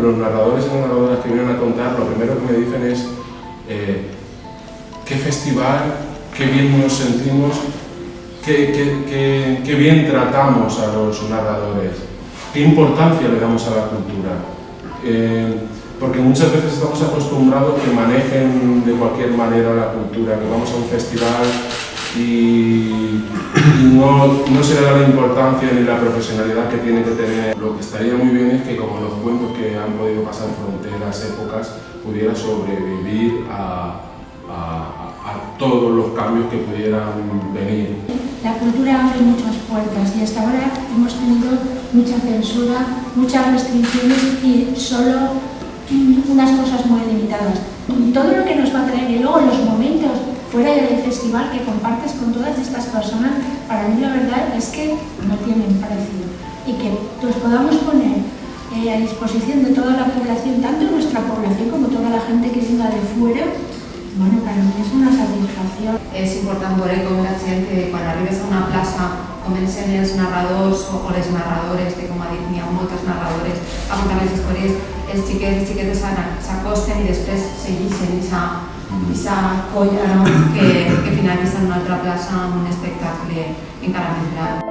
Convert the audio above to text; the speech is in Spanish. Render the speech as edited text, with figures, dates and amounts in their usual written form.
los narradores y narradoras que vienen a contar, lo primero que me dicen es qué festival, qué bien nos sentimos, qué bien tratamos a los narradores, qué importancia le damos a la cultura. Porque muchas veces estamos acostumbrados a que manejen de cualquier manera la cultura, que vamos a un festival y no se le da la importancia ni la profesionalidad que tiene que tener. Lo que estaría muy bien es que, como los cuentos que han podido pasar fronteras, épocas, pudiera sobrevivir a todos los cambios que pudieran venir. La cultura abre muchas puertas y hasta ahora hemos tenido mucha censura, muchas restricciones y solo unas cosas muy limitadas. Todo lo que nos va a traer y luego los momentos fuera del festival que compartes con todas estas personas, para mí la verdad es que no tienen parecido. Y que los podamos poner a disposición de toda la población, tanto nuestra población como toda la gente que venga de fuera, bueno, para mí es una satisfacció. És important veure com la gent, quan arribes a una plaça, comencen els narradors o les narradores, que com ha dit, n'hi ha moltes narradores, a contar les històries, els xiquets i xiquetes s'acosten i després segueixen aquesta colla, no? que finalitza en una altra plaça amb un espectacle encara més gran.